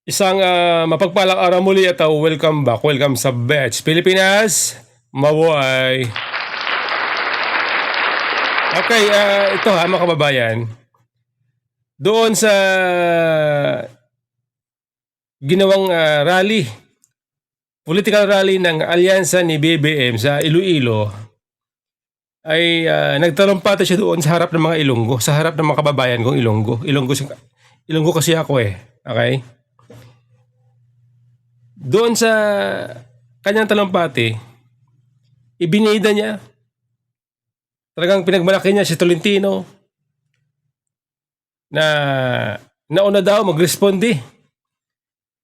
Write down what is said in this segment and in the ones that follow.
Isang mapagpalang araw muli at welcome back. Welcome sa Bets Pilipinas. Mabuhay! Okay, ito mga kababayan. Doon sa ginawang rally, political rally ng alyansa ni BBM sa Iloilo, ay nagtalumpati siya doon sa harap ng mga Ilonggo, sa harap ng mga kababayan kong Ilonggo. Ilonggo kasi ako eh. Okay? Doon sa kanyang talumpati, ibinida niya. Talagang pinagmalaki niya si Tolentino na nauna daw mag-responde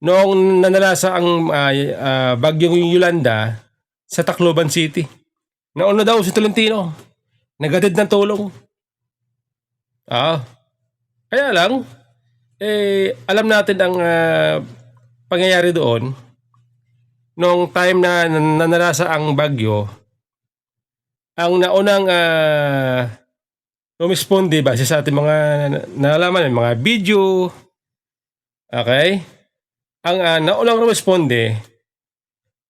noong nanalasa ang bagyong Yolanda sa Tacloban City. Nauna daw si Tolentino. Nagatid ng tulong. Kaya lang, alam natin ang pangyayari doon noong time na nanalasa ang bagyo. Ang naunang rumisponde base sa ating mga nalaman, mga video, okay? Ang naunang rumisponde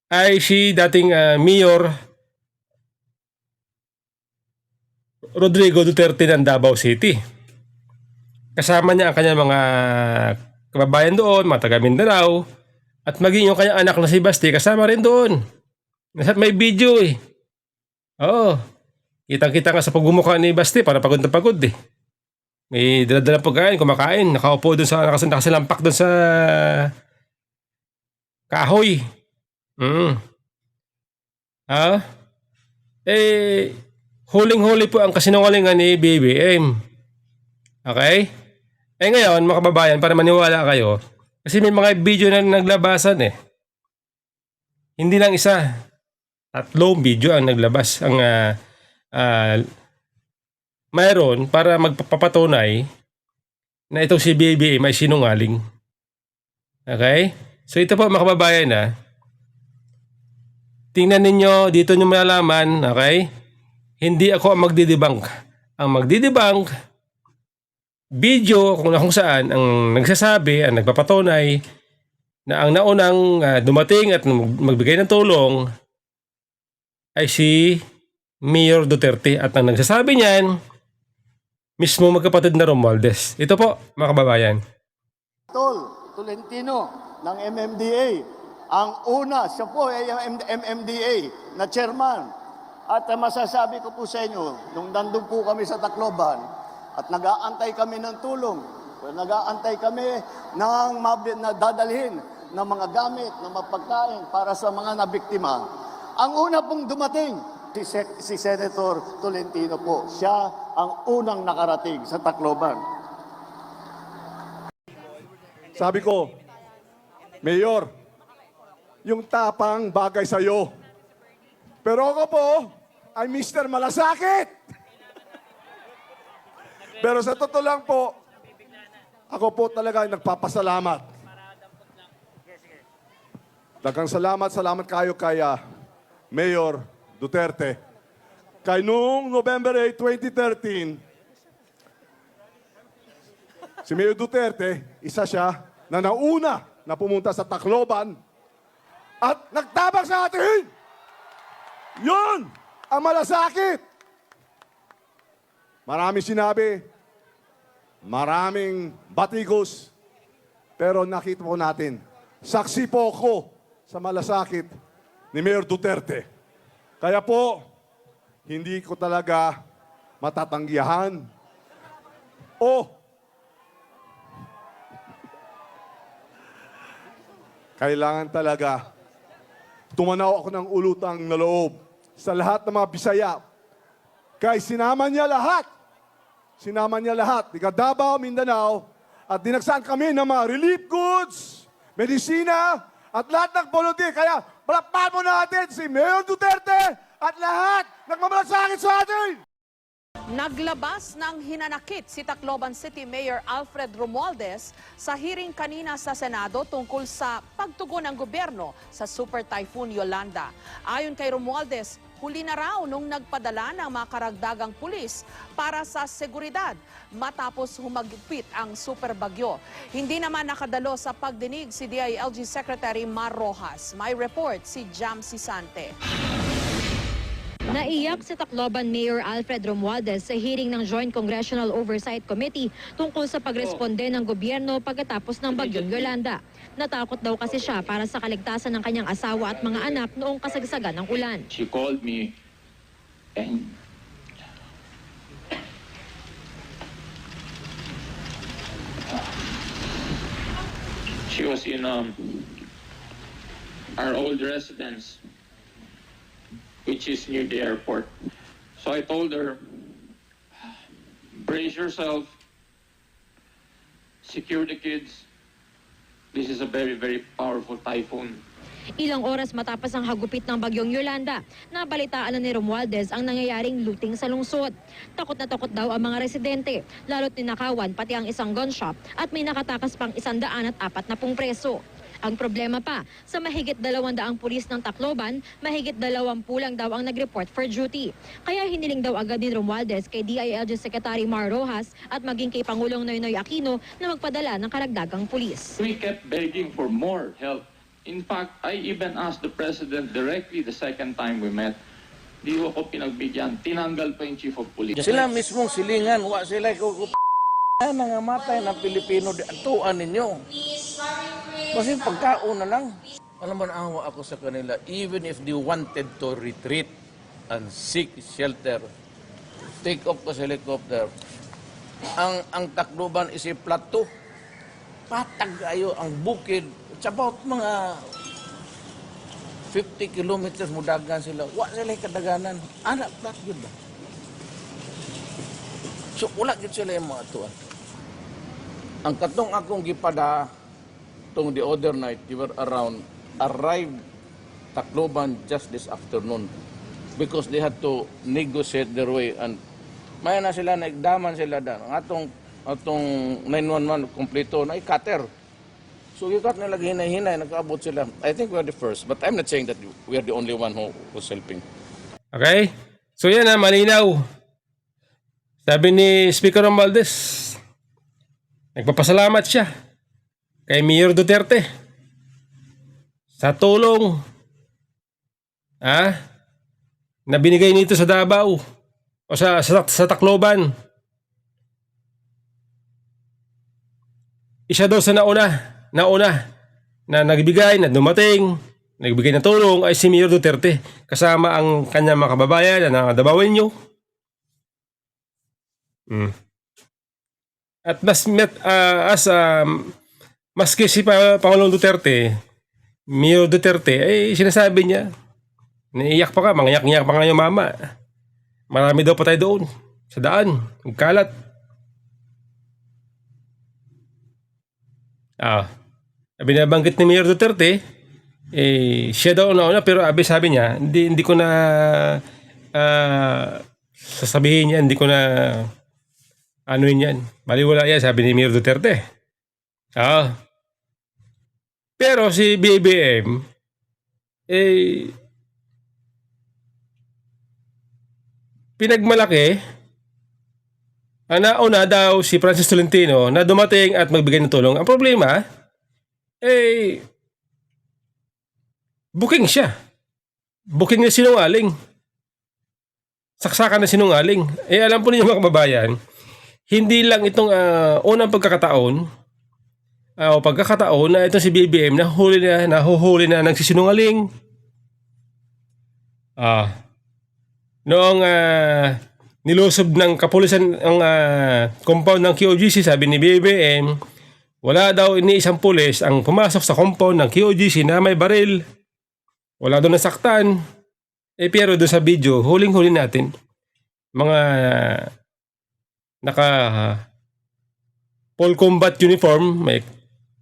ay si dating Mayor Rodrigo Duterte ng Davao City. Kasama niya ang kanyang mga kababayan doon, mga taga Mindanao, at maging yung kanyang anak na si Basti kasama rin doon. May video eh. Oo. Kitang-kita nga sa pagbumukha ni Basti, para pagod na pagod eh. May dala-dala pagkain, kumakain, nakaupo doon sa, nakasalampak doon sa kahoy. Huling-huli po ang kasinungalingan ni BBM. Okay? Ngayon, mga kababayan, para maniwala kayo, kasi may mga video na naglabasan eh. Hindi lang isa. 3 video ang naglabas. Ang mayroon para magpapatunay na itong si BBM ay sinungaling. Okay? So ito po mga kababayan na tingnan ninyo, dito nyo malalaman, okay? Hindi ako ang magdidebunk. Ang magdidebunk, video kung saan ang nagsasabi, ang nagpapatunay na ang naunang dumating at magbigay ng tulong ay si Mayor Duterte, at ang nagsasabi niyan mismo magkapatid na Romualdez. Ito po mga kababayan. Tolentino ng MMDA. Ang una, siya po ay MMDA na chairman. At masasabi ko po sa inyo, nung nandun po kami sa Tacloban at nag-aantay kami ng tulong, nag-aantay kami ng dadalhin ng mga gamit, ng mapagkain para sa mga nabiktima. Ang una pong dumating, si Senator Tolentino po. Siya ang unang nakarating sa Tacloban. Sabi ko, Mayor, yung tapang bagay sa'yo. Pero ako po, ay Mr. Malasakit. Pero sa totoo lang po, ako po talaga ay nagpapasalamat. Daghang salamat kayo kaya Mayor Duterte. Kay noong November 8, 2013, si Mayor Duterte, isa siya na nauna na pumunta sa Tacloban at nagtabang sa atin. Yun ang malasakit. Maraming sinabi, maraming batikos, pero nakita po natin, saksi po ako sa malasakit ni Mayor Duterte. Kaya po, hindi ko talaga matatanggihan o kailangan talaga tumanaw ako ng ulutang na loob sa lahat ng mga Bisaya. Kaya sinama niya lahat. Sinama niya lahat. Tiga Davao, Mindanao, at dinagsan kami ng mga relief goods, medisina, at lahat ng volunteer. Kaya palakpakan mo natin si Mayor Duterte at lahat nagmamalasakit sa atin. Naglabas ng hinanakit si Tacloban City Mayor Alfred Romualdez sa hearing kanina sa Senado tungkol sa pagtugon ng gobyerno sa Super Typhoon Yolanda. Ayon kay Romualdez, huli na raw nung nagpadala ng mga karagdagang pulis para sa seguridad matapos humagpit ang super bagyo. Hindi naman nakadalo sa pagdinig si DILG Secretary Mar Rojas. May report si Jam Sisante. Naiyak si Tacloban Mayor Alfred Romualdez sa hearing ng Joint Congressional Oversight Committee tungkol sa pagresponde ng gobyerno pagkatapos ng bagyong Yolanda. Natakot daw kasi siya para sa kaligtasan ng kanyang asawa at mga anak noong kasagsagan ng ulan. She called me and she was in our old residence, which is near the airport. So I told her, brace yourself, secure the kids. This is a very, very powerful typhoon. Ilang oras matapos ang hagupit ng bagyong Yolanda, nabalitaan na ni Romualdez ang nangyayaring looting sa lungsod. Takot na takot daw ang mga residente, lalo't ninakawan pati ang isang gun shop at may nakatakas pang 140 preso. Ang problema pa, sa mahigit 200 pulis ng Tacloban, mahigit 20 lang daw ang nag-report for duty. Kaya hiniling daw agad ni Romualdez kay DILG Secretary Mar Rojas at maging kay Pangulong Noynoy Aquino na magpadala ng karagdagang pulis. We kept begging for more help. In fact, I even asked the President directly the second time we met. Di ko pinagbigyan, tinanggal pa yung Chief of Police. Sila mismong silingan, wa sila ko nangamatay ng Pilipino di atuan ninyo. Kasi pagkaon na lang. Alam mo, naawa ako sa kanila, even if they wanted to retreat and seek shelter, take off sa helicopter, ang Tacloban is a plateau. Patag ayo ang bukid. It's about mga 50 kilometers mudagan sila. Wa sila kadaganan. Anak plat yun ba? So, wala yun sila yung mga tuwan. Ang katong akong gipada tong the other night, they were arrived Tacloban just this afternoon because they had to negotiate their way and may na sila, naigdaman sila dan. Ang atong 911 kompleto na cutter. So ikat nila hinay-hinay, nakaabot sila. I think we are the first, but I'm not saying that we are the only one who's helping. Okay? So yan malinaw. Sabi ni Speaker Romualdez, nagpapasalamat siya kay Mayor Duterte sa tulong na binigay nito sa Davao o sa Tacloban. Isa daw sa nauna na nagbigay, na dumating, nagbigay ng tulong ay si Mayor Duterte kasama ang kanyang mga kababayan na Davaoenyo. At maski si Pangulong Duterte, Mayor Duterte, ay sinasabi niya, naiiyak pa ka, mangiyak-ngiyak pa nga yung mama. Marami daw patay doon, sa daan, magkalat. Binabanggit ni Mayor Duterte, siya daw nauna, pero sabi niya, hindi ko na sasabihin niya, hindi ko na anuin yan. Baliwala yan, sabi ni Mayor Duterte. Pero si BBM, pinagmalaki, nauna daw si Francis Tolentino na dumating at magbigay ng tulong. Ang problema, booking siya. Booking na sinungaling. Saksakan na sinungaling. Alam po ninyo mga kababayan, hindi lang itong unang pagkakataon o pagkakataon na itong si BBM nahuhuli na nagsisinungaling. Noong nilusob ng kapulisan ang compound ng QOGC, sabi ni BBM, wala daw isang pulis ang pumasok sa compound ng QOGC na may baril. Wala doon nasaktan. Pero doon sa video, huling-huli natin, mga naka full combat uniform, may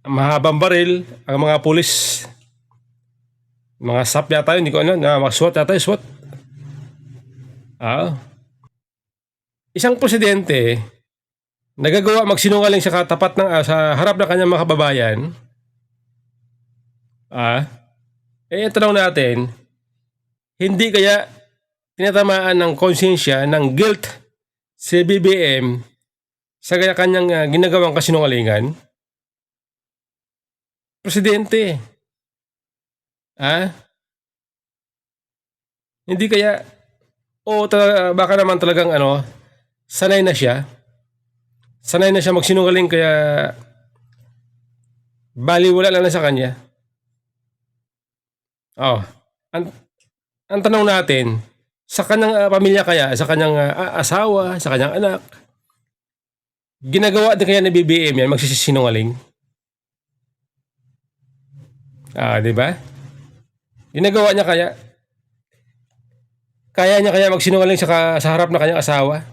mahabang baril, ang mga pulis, mga SAP yata yun, hindi ko ano, mga SWAT yata yung SWAT. Isang presidente nagagawa magsinungaling sa katapat ng sa harap ng kanyang mga kababayan. Tanong natin, hindi kaya tinatamaan ng konsensya, ng guilt si BBM sa kanyang ginagawang kasinungalingan? Presidente. Hindi kaya, baka naman talagang sanay na siya. Sanay na siya magsinungaling kaya baliwala lang na sa kanya. Ang tanong natin, sa kanyang pamilya kaya, sa kanyang asawa, sa kanyang anak, ginagawa din kaya ni BBM yan, magsisinungaling? Di ba? Ginagawa niya kaya? Kaya niya kaya magsinungaling sa harap ng kanyang asawa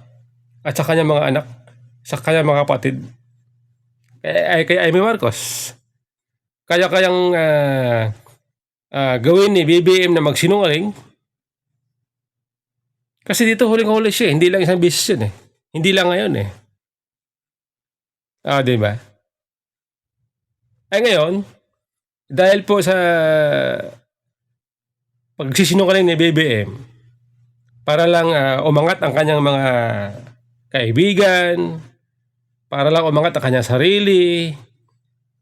at sa kanyang mga anak, sa kanyang mga kapatid? Kay Amy Marcos. Kaya kayang gawin ni BBM na magsinungaling? Kasi dito huling-huli siya, hindi lang isang beses yun eh. Hindi lang ngayon eh. Di ba? Ngayon, dahil po sa pagsisinungaling ni BBM, para lang umangat ang kanyang mga kaibigan, para lang umangat ang kanyang sarili,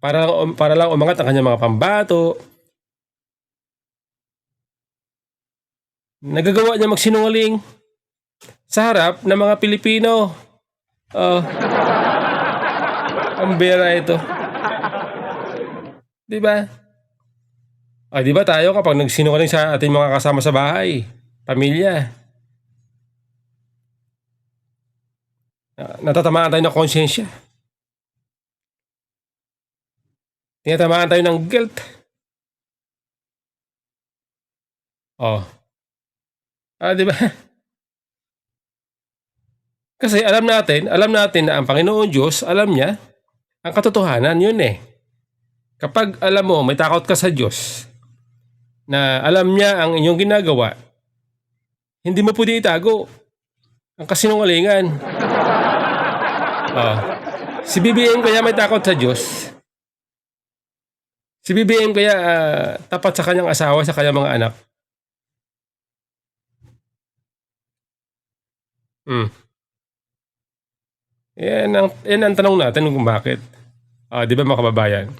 para lang umangat ang kanyang mga pambato, nagagawa niya magsinungaling sa harap ng mga Pilipino. Ang bera ito. Di ba? Di ba tayo kapag nagsinungaling sa ating mga kasama sa bahay, pamilya, natatamaan tayo ng konsensya. Tinatamaan tayo ng guilt. Di ba? Kasi alam natin na ang Panginoon Diyos, alam niya ang katotohanan, yun eh. Kapag alam mo, may takot ka sa Diyos, na alam niya ang inyong ginagawa, hindi mo pwede itago ang kasinungalingan. Si BBM kaya may takot sa Diyos. Si BBM kaya tapat sa kanyang asawa, sa kanyang mga anak. Yan ang tanong natin kung bakit. Di ba mga kababayan?